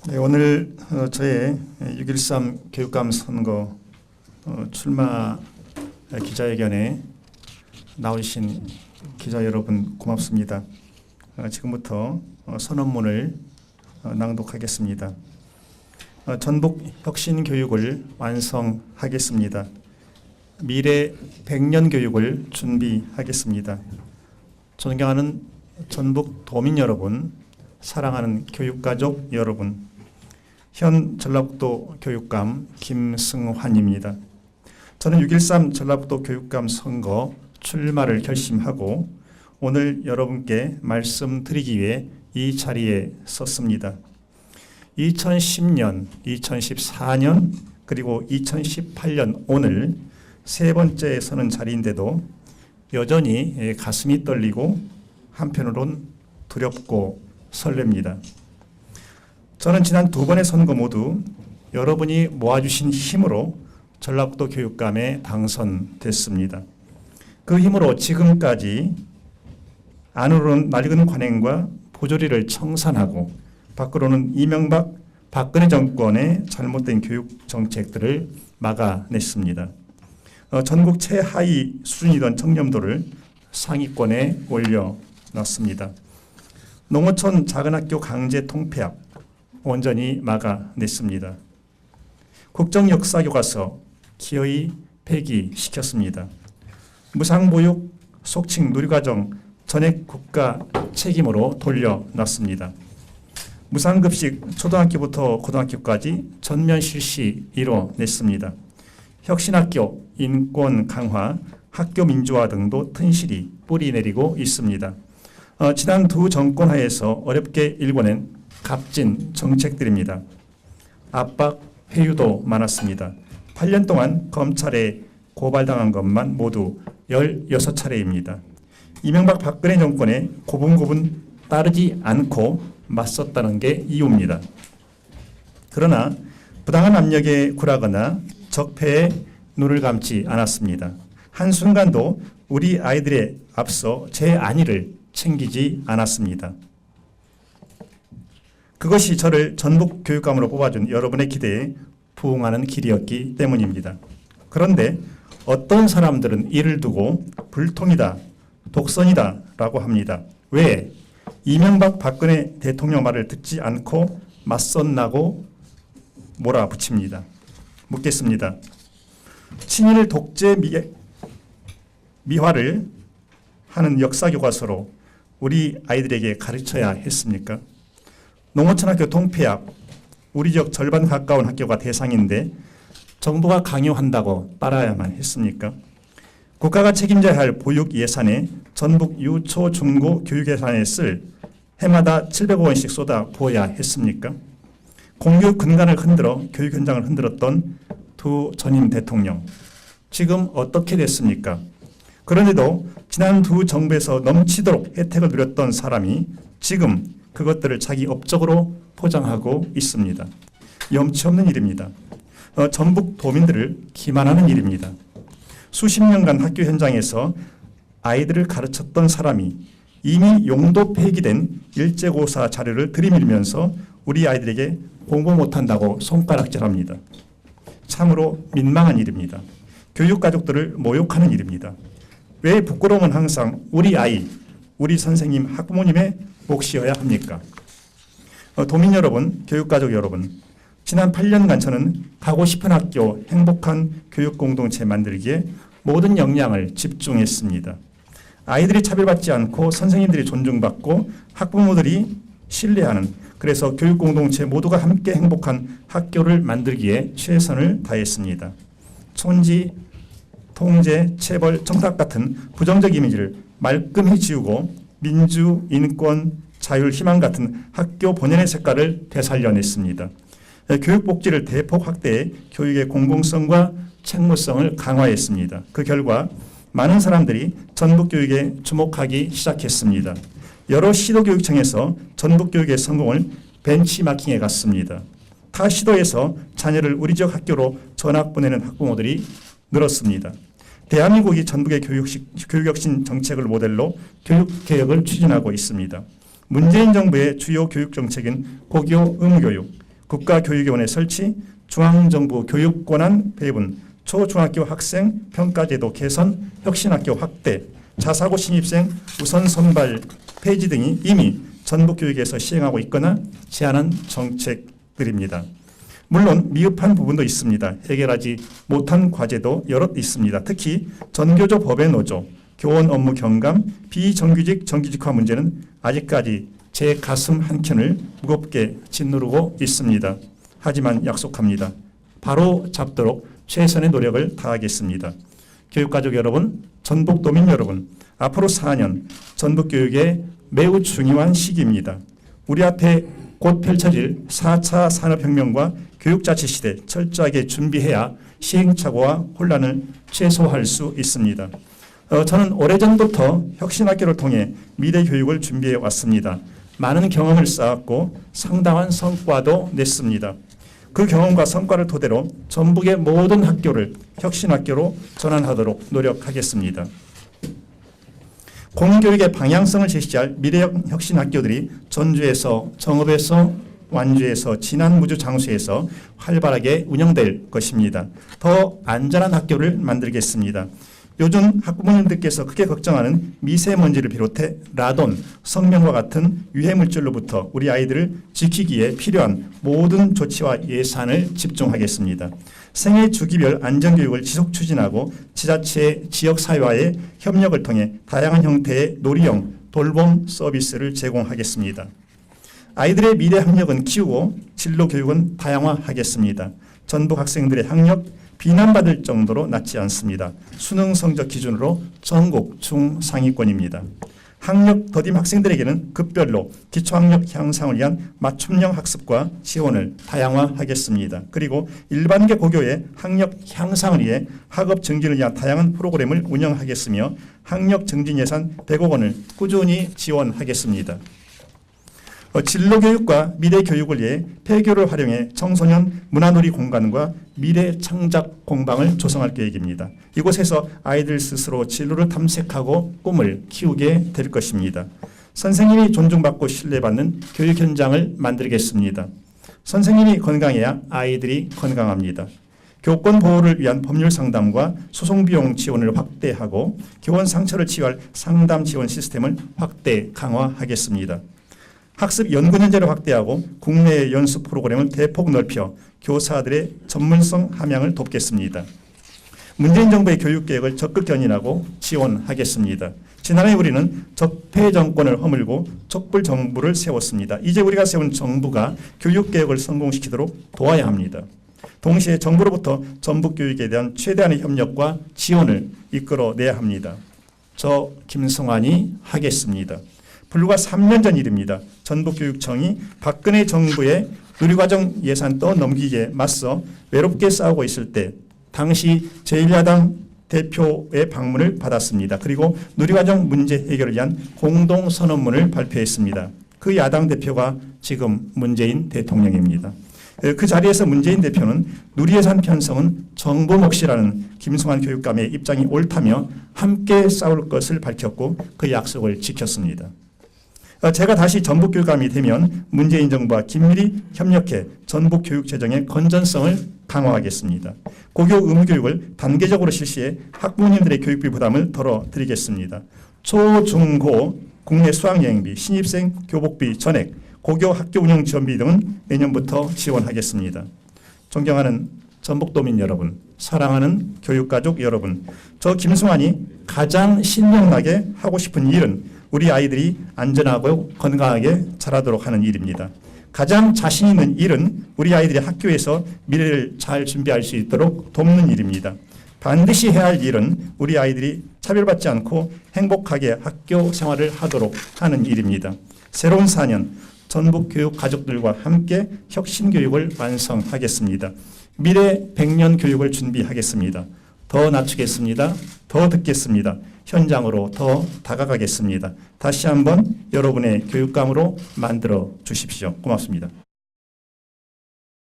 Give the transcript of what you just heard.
네, 오늘 저의 6.13 교육감 선거 출마 기자회견에 나오신 기자 여러분 고맙습니다. 지금부터 선언문을 낭독하겠습니다. 전북 혁신 교육을 완성하겠습니다. 미래 100년 교육을 준비하겠습니다. 존경하는 전북 도민 여러분, 사랑하는 교육가족 여러분, 현 전라북도 교육감 김승환입니다. 저는 6.13 전라북도 교육감 선거 출마를 결심하고 오늘 여러분께 말씀드리기 위해 이 자리에 섰습니다. 2010년, 2014년 그리고 2018년 오늘 세 번째 서는 자리인데도 여전히 가슴이 떨리고 한편으론 두렵고 설렙니다. 저는 지난 두 번의 선거 모두 여러분이 모아주신 힘으로 전라북도 교육감에 당선됐습니다. 그 힘으로 지금까지 안으로는 낡은 관행과 부조리를 청산하고 밖으로는 이명박, 박근혜 정권의 잘못된 교육 정책들을 막아냈습니다. 전국 최하위 수준이던 청렴도를 상위권에 올려놨습니다. 농어촌 작은 학교 강제 통폐합 온전히 막아냈습니다. 국정역사교과서 기어이 폐기시켰습니다. 무상보육, 속칭 누리과정 전액 국가 책임으로 돌려놨습니다. 무상급식 초등학교부터 고등학교까지 전면 실시 이뤄냈습니다. 혁신학교, 인권 강화, 학교 민주화 등도 튼실히 뿌리 내리고 있습니다. 지난 두 정권 하에서 어렵게 일궈낸 값진 정책들입니다. 압박, 회유도 많았습니다. 8년 동안 검찰에 고발당한 것만 모두 16차례입니다. 이명박 박근혜 정권에 고분고분 따르지 않고 맞섰다는 게 이유입니다. 그러나 부당한 압력에 굴하거나 적폐에 눈을 감지 않았습니다. 한순간도 우리 아이들에 앞서 제 안위를 챙기지 않았습니다. 그것이 저를 전북 교육감으로 뽑아준 여러분의 기대에 부응하는 길이었기 때문입니다. 그런데 어떤 사람들은 이를 두고 불통이다, 독선이다 라고 합니다. 왜? 이명박 박근혜 대통령 말을 듣지 않고 맞섰나고 몰아붙입니다. 묻겠습니다. 친일 독재 미화를 하는 역사교과서로 우리 아이들에게 가르쳐야 했습니까? 농어촌학교 통폐합, 우리 지역 절반 가까운 학교가 대상인데 정부가 강요한다고 따라야만 했습니까? 국가가 책임져야 할 보육 예산에 전북 유초 중고 교육 예산에 쓸 해마다 700억 원씩 쏟아 부어야 했습니까? 공교육 근간을 흔들어 교육 현장을 흔들었던 두 전임 대통령, 지금 어떻게 됐습니까? 그런데도 지난 두 정부에서 넘치도록 혜택을 누렸던 사람이 지금 그것들을 자기 업적으로 포장하고 있습니다. 염치 없는 일입니다. 전북 도민들을 기만하는 일입니다. 수십 년간 학교 현장에서 아이들을 가르쳤던 사람이 이미 용도 폐기된 일제고사 자료를 들이밀면서 우리 아이들에게 공부 못한다고 손가락질합니다. 참으로 민망한 일입니다. 교육가족들을 모욕하는 일입니다. 왜 부끄러움은 항상 우리 아이, 우리 선생님, 학부모님의 몫이어야 합니까? 도민 여러분, 교육가족 여러분, 지난 8년간 저는 가고 싶은 학교, 행복한 교육 공동체 만들기에 모든 역량을 집중했습니다. 아이들이 차별받지 않고 선생님들이 존중받고 학부모들이 신뢰하는, 그래서 교육 공동체 모두가 함께 행복한 학교를 만들기에 최선을 다했습니다. 촌지, 통제, 체벌, 청탁 같은 부정적 이미지를 말끔히 지우고 민주, 인권, 자율, 희망 같은 학교 본연의 색깔을 되살려냈습니다. 교육복지를 대폭 확대해 교육의 공공성과 책무성을 강화했습니다. 그 결과 많은 사람들이 전북교육에 주목하기 시작했습니다. 여러 시도교육청에서 전북교육의 성공을 벤치마킹해 갔습니다. 타 시도에서 자녀를 우리 지역 학교로 전학 보내는 학부모들이 늘었습니다. 대한민국이 전북의 교육혁신 정책을 모델로 교육개혁을 추진하고 있습니다. 문재인 정부의 주요 교육정책인 고교 의무교육, 국가교육위원회 설치, 중앙정부 교육권한 배분, 초중학교 학생 평가제도 개선, 혁신학교 확대, 자사고 신입생 우선 선발 폐지 등이 이미 전북교육에서 시행하고 있거나 제안한 정책들입니다. 물론 미흡한 부분도 있습니다. 해결하지 못한 과제도 여럿 있습니다. 특히 전교조 법의 노조, 교원 업무 경감, 비정규직 정규직화 문제는 아직까지 제 가슴 한켠을 무겁게 짓누르고 있습니다. 하지만 약속합니다. 바로 잡도록 최선의 노력을 다하겠습니다. 교육가족 여러분, 전북도민 여러분, 앞으로 4년 전북교육의 매우 중요한 시기입니다. 우리 앞에 곧 펼쳐질 4차 산업혁명과 교육자치시대 철저하게 준비해야 시행착오와 혼란을 최소화할 수 있습니다. 저는 오래전부터 혁신학교를 통해 미래 교육을 준비해 왔습니다. 많은 경험을 쌓았고 상당한 성과도 냈습니다. 그 경험과 성과를 토대로 전북의 모든 학교를 혁신학교로 전환하도록 노력하겠습니다. 공교육의 방향성을 제시할 미래형 혁신학교들이 전주에서, 정읍에서, 완주에서, 진안무주 장수에서 활발하게 운영될 것입니다. 더 안전한 학교를 만들겠습니다. 요즘 학부모님들께서 크게 걱정하는 미세먼지를 비롯해 라돈, 성면과 같은 유해물질로부터 우리 아이들을 지키기에 필요한 모든 조치와 예산을 집중하겠습니다. 생애 주기별 안전교육을 지속 추진하고 지자체, 지역사회와의 협력을 통해 다양한 형태의 놀이형 돌봄 서비스를 제공하겠습니다. 아이들의 미래 학력은 키우고 진로 교육은 다양화하겠습니다. 전북 학생들의 학력 비난받을 정도로 낮지 않습니다. 수능 성적 기준으로 전국 중상위권입니다. 학력 더딘 학생들에게는 급별로 기초학력 향상을 위한 맞춤형 학습과 지원을 다양화하겠습니다. 그리고 일반계 고교의 학력 향상을 위해 학업 증진을 위한 다양한 프로그램을 운영하겠으며 학력 증진 예산 100억 원을 꾸준히 지원하겠습니다. 진로교육과 미래교육을 위해 폐교를 활용해 청소년 문화놀이 공간과 미래 창작 공방을 조성할 계획입니다. 이곳에서 아이들 스스로 진로를 탐색하고 꿈을 키우게 될 것입니다. 선생님이 존중받고 신뢰받는 교육 현장을 만들겠습니다. 선생님이 건강해야 아이들이 건강합니다. 교권 보호를 위한 법률 상담과 소송 비용 지원을 확대하고 교원 상처를 치유할 상담 지원 시스템을 확대 강화하겠습니다. 학습 연구연재를 확대하고 국내 연수 프로그램을 대폭 넓혀 교사들의 전문성 함양을 돕겠습니다. 문재인 정부의 교육계획을 적극 견인하고 지원하겠습니다. 지난해 우리는 적폐 정권을 허물고 촛불 정부를 세웠습니다. 이제 우리가 세운 정부가 교육계획을 성공시키도록 도와야 합니다. 동시에 정부로부터 전북교육에 대한 최대한의 협력과 지원을 이끌어내야 합니다. 저 김성환이 하겠습니다. 불과 3년 전 일입니다. 전북교육청이 박근혜 정부의 누리과정 예산 떠넘기기에 맞서 외롭게 싸우고 있을 때 당시 제1야당 대표의 방문을 받았습니다. 그리고 누리과정 문제 해결을 위한 공동선언문을 발표했습니다. 그 야당 대표가 지금 문재인 대통령입니다. 그 자리에서 문재인 대표는 누리예산 편성은 정부 몫이라는 김성환 교육감의 입장이 옳다며 함께 싸울 것을 밝혔고 그 약속을 지켰습니다. 제가 다시 전북교육감이 되면 문재인 정부와 긴밀히 협력해 전북교육 재정의 건전성을 강화하겠습니다. 고교 의무교육을 단계적으로 실시해 학부모님들의 교육비 부담을 덜어드리겠습니다. 초, 중, 고 국내 수학여행비, 신입생 교복비 전액, 고교 학교 운영 지원비 등은 내년부터 지원하겠습니다. 존경하는 전북도민 여러분, 사랑하는 교육가족 여러분, 저 김성환이 가장 신명나게 하고 싶은 일은 우리 아이들이 안전하고 건강하게 자라도록 하는 일입니다. 가장 자신 있는 일은 우리 아이들이 학교에서 미래를 잘 준비할 수 있도록 돕는 일입니다. 반드시 해야 할 일은 우리 아이들이 차별받지 않고 행복하게 학교 생활을 하도록 하는 일입니다. 새로운 4년 전북 교육 가족들과 함께 혁신교육을 완성하겠습니다. 미래 100년 교육을 준비하겠습니다. 더 낮추겠습니다. 더 듣겠습니다. 현장으로 더 다가가겠습니다. 다시 한번 여러분의 교육감으로 만들어 주십시오. 고맙습니다.